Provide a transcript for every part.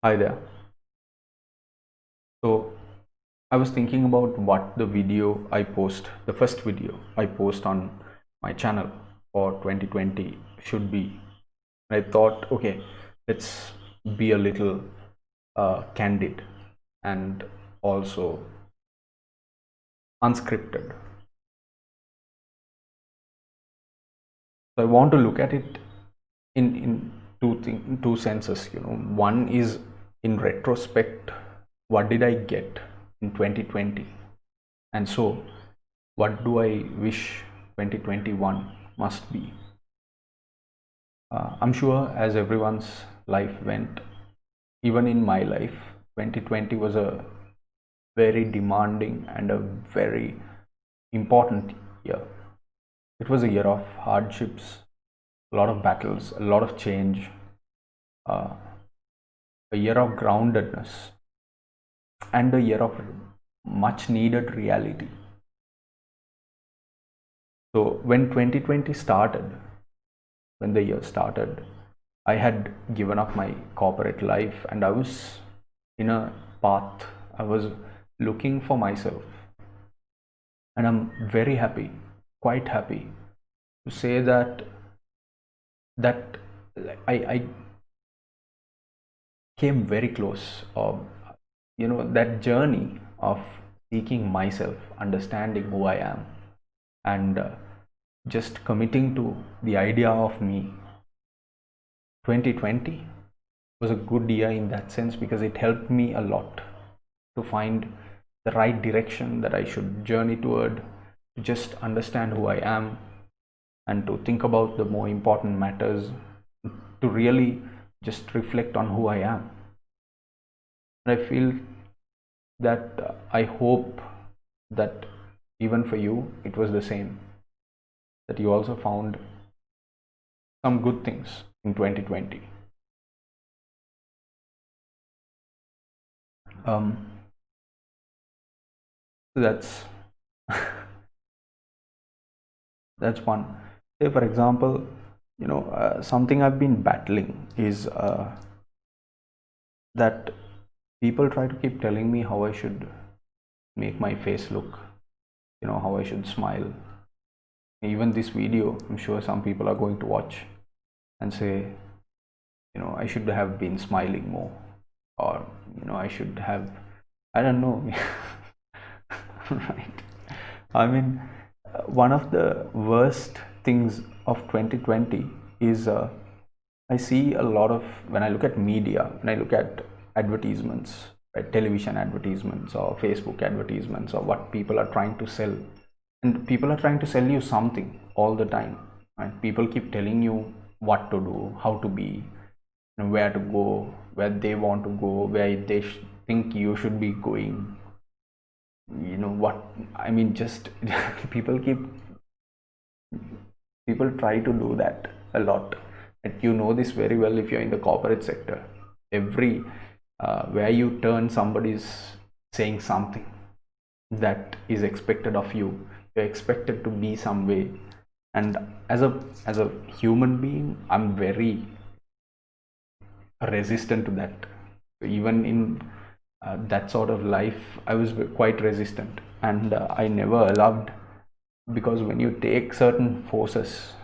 Hi there. So I was thinking about what the first video I post on my channel for 2020 should be. I thought, okay, let's be a little candid and also unscripted. So I want to look at it in two senses. One is in retrospect, what did I get in 2020, and so what do I wish 2021 must be. I'm sure as everyone's life went, even in my life, 2020 was a very demanding and a very important year. It was a year of hardships, a lot of battles, a lot of change, uh, a year of groundedness, and a year of much needed reality. So when 2020 started, when the year started, I had given up my corporate life and I was in a path. I was looking for myself. And I'm very happy, quite happy to say that I came very close. That journey of seeking myself, understanding who I am, and just committing to the idea of me. 2020 was a good year in that sense because it helped me a lot to find the right direction that I should journey toward, to just understand who I am, and to think about the more important matters, to really just reflect on who I am. And I feel that I hope that even for you, it was the same, that you also found some good things in 2020. So that's one. Say for example, something I've been battling is that people try to keep telling me how I should make my face look, how I should smile. Even this video, I'm sure some people are going to watch and say, I should have been smiling more, or I should have, I don't know. Right? I mean, one of the worst things of 2020 is I see a lot of, when I look at media, when I look at advertisements, right, television advertisements or Facebook advertisements, or what people are trying to sell, and people are trying to sell you something all the time, right? People keep telling you what to do, how to be, where to go, where they want to go, where they think you should be going. What I mean, just people try to do that a lot. And this very well if you're in the corporate sector. Every where you turn, somebody's saying something that is expected of you. You're expected to be some way. And as a human being, I'm very resistant to that. Even in that sort of life, I was quite resistant, and I never allowed, because when you take certain forces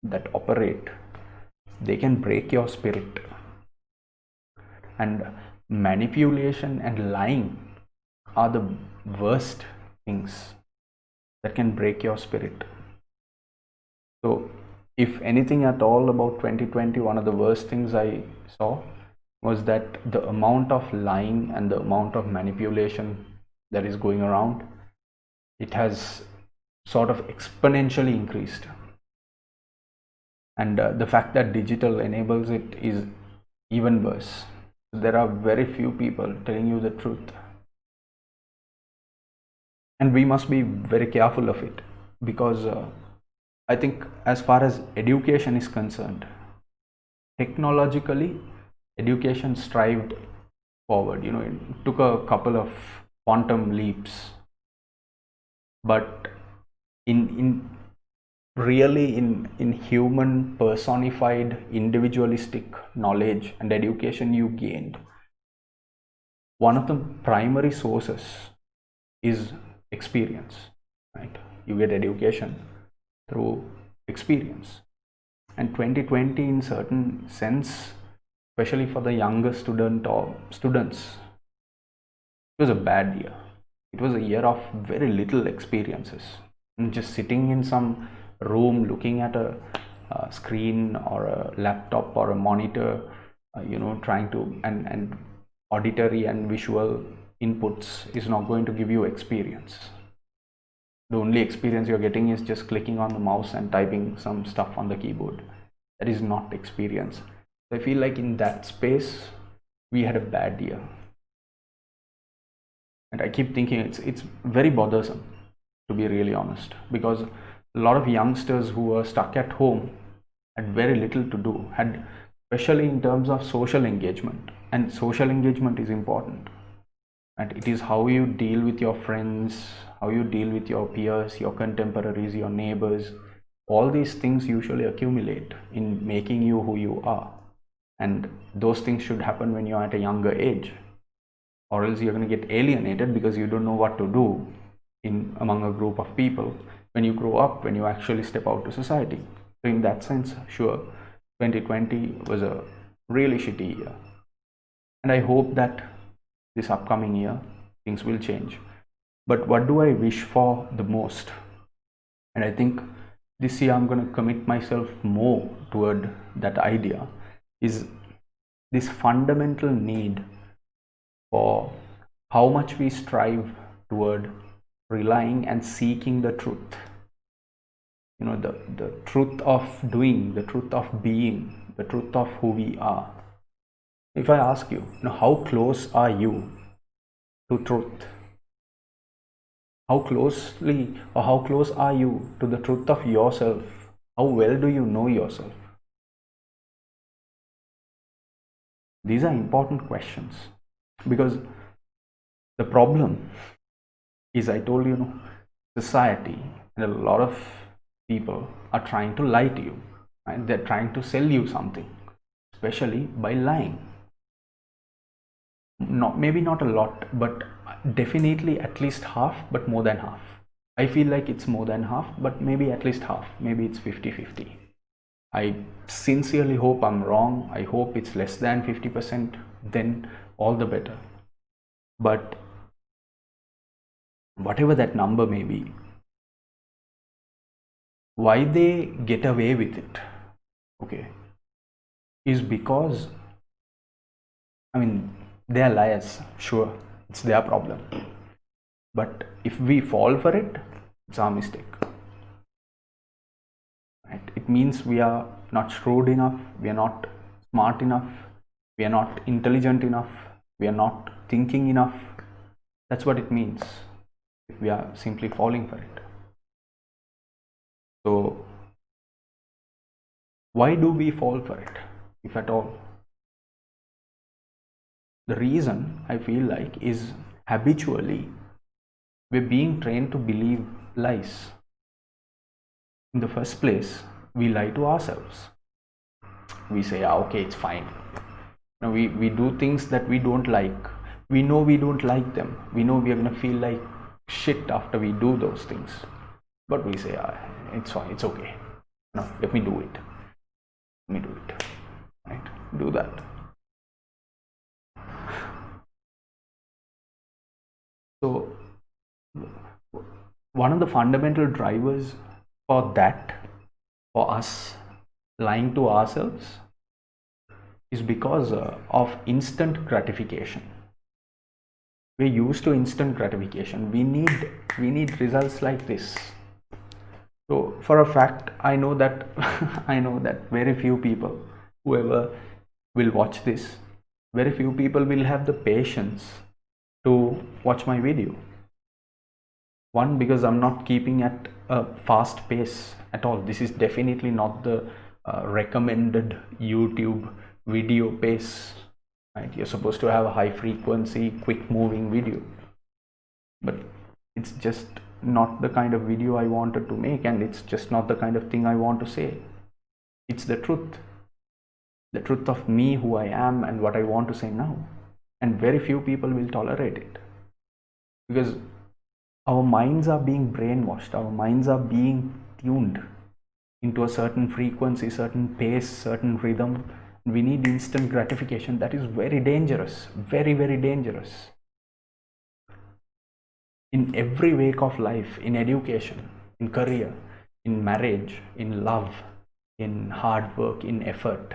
that operate, they can break your spirit. And manipulation and lying are the worst things that can break your spirit. So if anything at all about 2020, one of the worst things I saw was that the amount of lying and the amount of manipulation that is going around, it has sort of exponentially increased. And the fact that digital enables it is even worse. There are very few people telling you the truth, and we must be very careful of it, because I think as far as education is concerned, technologically education strived forward. It took a couple of quantum leaps, but in really in human personified individualistic knowledge and education you gained, one of the primary sources is experience, right? You get education through experience. And 2020, in certain sense, especially for the younger student or students, it was a bad year. It was a year of very little experiences. And just sitting in some room looking at a screen or a laptop or a monitor, trying to, and auditory and visual inputs is not going to give you experience. The only experience you're getting is just clicking on the mouse and typing some stuff on the keyboard. That is not experience. So I feel like in that space, we had a bad year. And I keep thinking it's very bothersome, to be really honest, because a lot of youngsters who were stuck at home had very little to do, had, especially in terms of social engagement. And social engagement is important. And it is how you deal with your friends, how you deal with your peers, your contemporaries, your neighbors. All these things usually accumulate in making you who you are. And those things should happen when you're at a younger age, or else you're going to get alienated because you don't know what to do among a group of people when you grow up, when you actually step out to society. So in that sense, sure, 2020 was a really shitty year. And I hope that this upcoming year, things will change. But what do I wish for the most? And I think this year I'm going to commit myself more toward that idea, is this fundamental need for how much we strive toward relying and seeking the truth. The truth of doing, the truth of being, the truth of who we are. If I ask you, how close are you to truth? How closely or how close are you to the truth of yourself? How well do you know yourself? These are important questions, because the problem is, I told you, society and a lot of people are trying to lie to you, and they're trying to sell you something, especially by lying. Maybe not a lot, but definitely at least half, but more than half. I feel like it's more than half, but maybe at least half. Maybe it's 50-50. I sincerely hope I'm wrong. I hope it's less than 50%, then all the better. But whatever that number may be, why they get away with it, okay, is because, they are liars, sure, it's their problem. But if we fall for it, it's our mistake. Right? It means we are not shrewd enough, we are not smart enough, we are not intelligent enough, we are not thinking enough. That's what it means if we are simply falling for it. So, why do we fall for it, if at all? The reason, I feel like, is habitually we're being trained to believe lies. In the first place, we lie to ourselves. We say, okay, it's fine. Now we do things that we don't like. We know we don't like them. We know we are going to feel like shit after we do those things. But we say, it's fine, it's okay. No, let me do it. Let me do it. Right? Do that. So, one of the fundamental drivers for that, for us lying to ourselves, is because of instant gratification. We're used to instant gratification. We need results like this. So for a fact, I know that very few people, whoever will watch this, very few people will have the patience to watch my video. One, because I'm not keeping at a fast pace at all. This is definitely not the recommended YouTube video pace. Right? You're supposed to have a high frequency, quick moving video. But it's just not the kind of video I wanted to make, and it's just not the kind of thing I want to say. It's the truth of me, who I am, and what I want to say now. and very few people will tolerate it, because our minds are being brainwashed, our minds are being tuned into a certain frequency, certain pace, certain rhythm. We need instant gratification. That is very dangerous, very, very dangerous. In every wake of life, in education, in career, in marriage, in love, in hard work, in effort,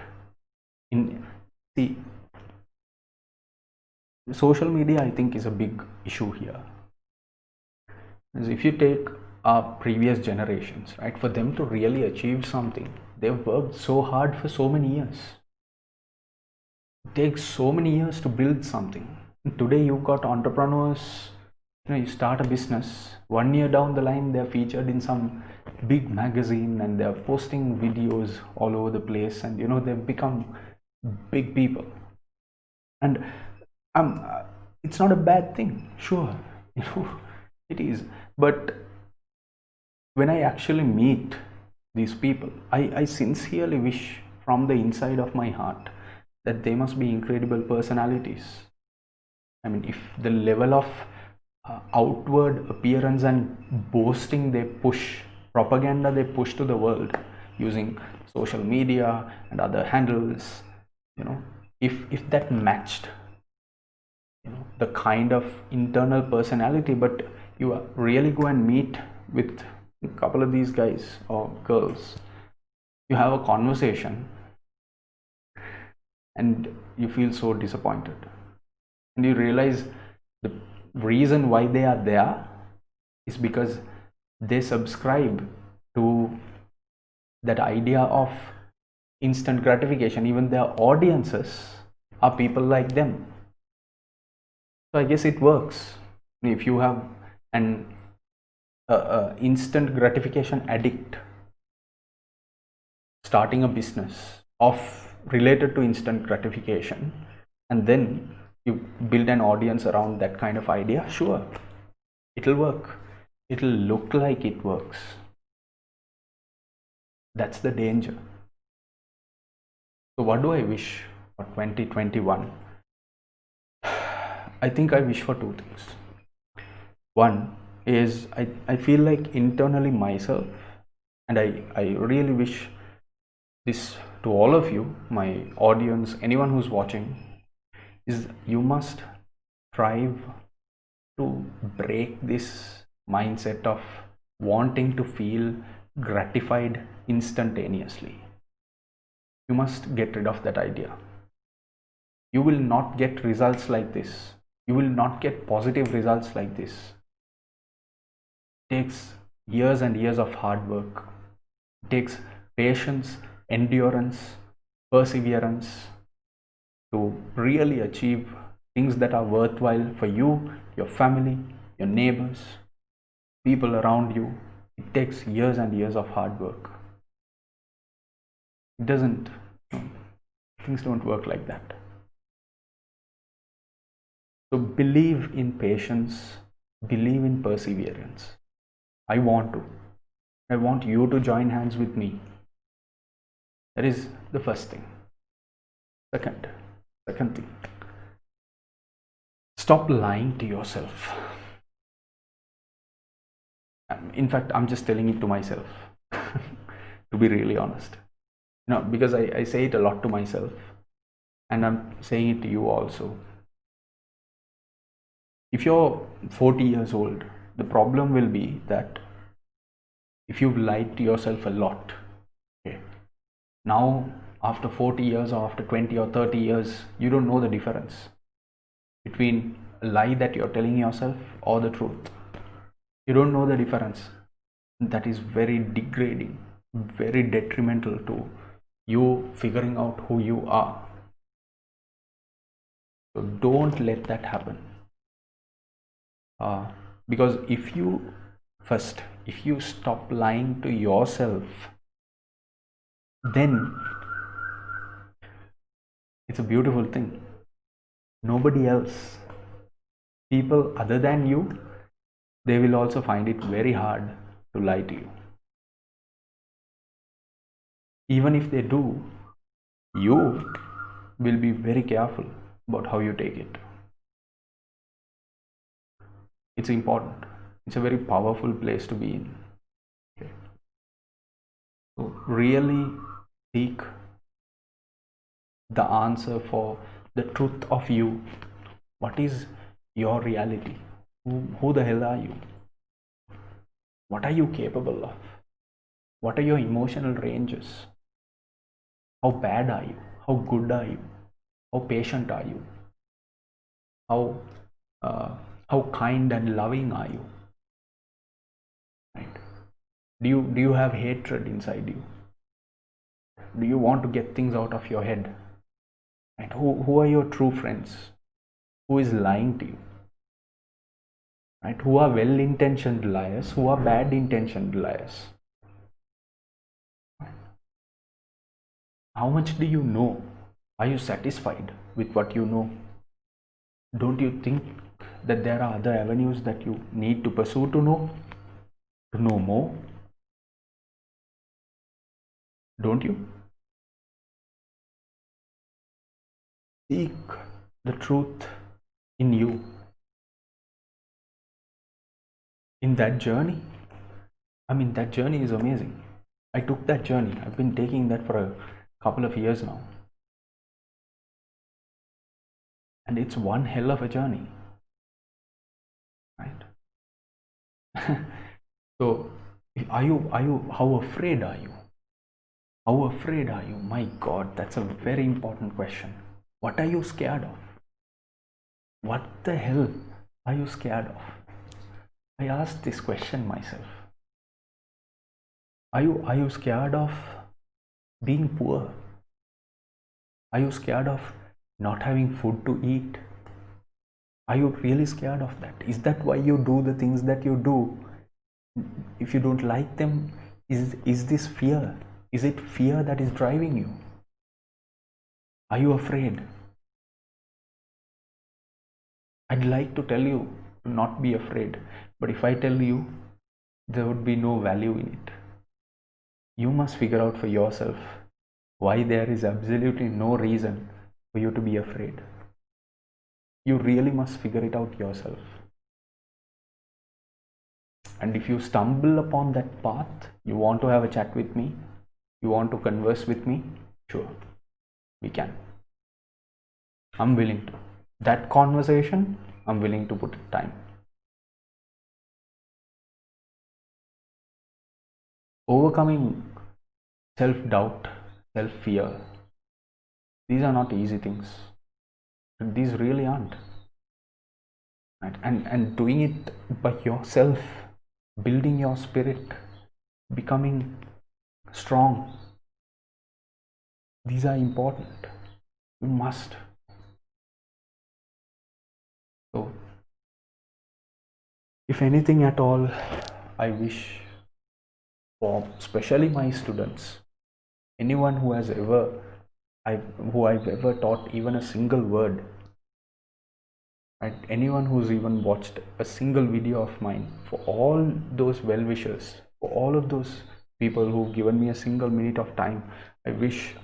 in see, social media, I think, is a big issue here. Because if you take our previous generations, right, for them to really achieve something, they've worked so hard for so many years. It takes so many years to build something. And today you've got entrepreneurs, you start a business, 1 year down the line they're featured in some big magazine and they're posting videos all over the place, and they've become big people. And it's not a bad thing, sure, it is. But when I actually meet these people, I sincerely wish from the inside of my heart that they must be incredible personalities. I mean, if the level of outward appearance and boasting they push, propaganda they push to the world using social media and other handles, if that matched the kind of internal personality, but you really go and meet with a couple of these guys or girls, you have a conversation and you feel so disappointed, and you realize the reason why they are there is because they subscribe to that idea of instant gratification. Even their audiences are people like them. So I guess it works. If you have an instant gratification addict starting a business of related to instant gratification, and then you build an audience around that kind of idea, sure, it'll work. It'll look like it works. That's the danger. So what do I wish for 2021? I think I wish for two things. One is I feel like internally myself, and I really wish this to all of you, my audience, anyone who's watching, is you must strive to break this mindset of wanting to feel gratified instantaneously. You must get rid of that idea. You will not get results like this. You will not get positive results like this. It takes years and years of hard work. It takes patience, endurance, perseverance to really achieve things that are worthwhile for you, your family, your neighbors, people around you. It takes years and years of hard work. It doesn't, things don't work like that. So believe in patience, believe in perseverance. I want you to join hands with me. That is the first thing. Second thing, stop lying to yourself. In fact, I'm just telling it to myself, to be really honest. Because I say it a lot to myself, and I'm saying it to you also. If you're 40 years old, the problem will be that if you've lied to yourself a lot, okay, now after 40 years or after 20 or 30 years, you don't know the difference between a lie that you're telling yourself or the truth. You don't know the difference. That is very degrading, very detrimental to you figuring out who you are. So don't let that happen. Because if you stop lying to yourself, then it's a beautiful thing. Nobody else, people other than you, they will also find it very hard to lie to you. Even if they do, you will be very careful about how you take it. It's important. It's a very powerful place to be in. Okay. So really seek the answer for the truth of you. What is your reality? Who the hell are you? What are you capable of? What are your emotional ranges? How bad are you? How good are you? How patient are you? How uh, how kind and loving are you? Right? Do you have hatred inside you? Do you want to get things out of your head? Right? Who are your true friends? Who is lying to you? Right? Who are well-intentioned liars? Who are bad-intentioned liars? How much do you know? Are you satisfied with what you know? Don't you think that there are other avenues that you need to pursue to know more? Don't you? Seek the truth in you. In that journey, that journey is amazing. I took that journey. I've been taking that for a couple of years now. And it's one hell of a journey. Right? So, how afraid are you? How afraid are you? My God, that's a very important question. What are you scared of? What the hell are you scared of? I asked this question myself. Are you scared of being poor? Are you scared of not having food to eat? Are you really scared of that? Is that why you do the things that you do? If you don't like them, is this fear? Is it fear that is driving you? Are you afraid? I'd like to tell you to not be afraid, but if I tell you, there would be no value in it. You must figure out for yourself why there is absolutely no reason for you to be afraid. You really must figure it out yourself. And if you stumble upon that path, you want to have a chat with me, you want to converse with me, sure, we can. I'm willing to. That conversation, I'm willing to put time. Overcoming self-doubt, self-fear, these are not easy things. These really aren't. Right? And doing it by yourself, building your spirit, becoming strong, these are important. You must. So, if anything at all, I wish for especially my students, anyone who has ever who I've ever taught even a single word, right? Anyone who's even watched a single video of mine, for all those well-wishers, for all of those people who've given me a single minute of time, I wish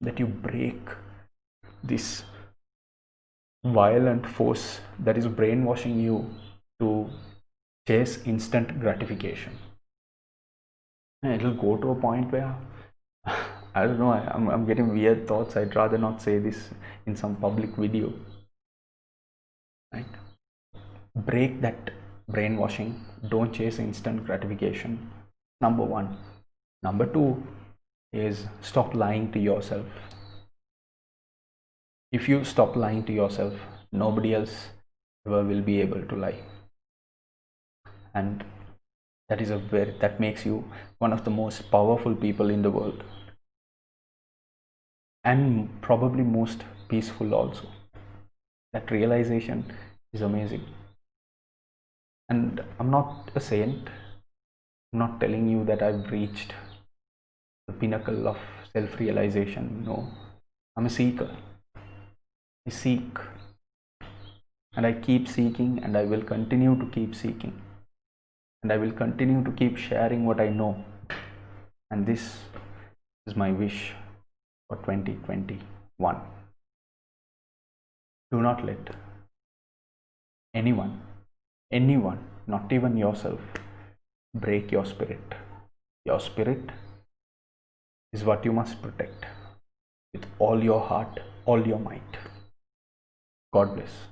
that you break this violent force that is brainwashing you to chase instant gratification. And it'll go to a point where I don't know, I'm getting weird thoughts. I'd rather not say this in some public video. Right? Break that brainwashing. Don't chase instant gratification. Number one. Number two is stop lying to yourself. If you stop lying to yourself, nobody else ever will be able to lie. And that makes you one of the most powerful people in the world. And probably most peaceful also. That realization is amazing. And I'm not a saint. I'm not telling you that I've reached the pinnacle of self-realization. No, I'm a seeker. I seek, and I keep seeking, and I will continue to keep seeking, and I will continue to keep sharing what I know. And this is my wish for 2021. Do not let anyone, anyone, not even yourself, break your spirit. Your spirit is what you must protect with all your heart, all your might. God bless.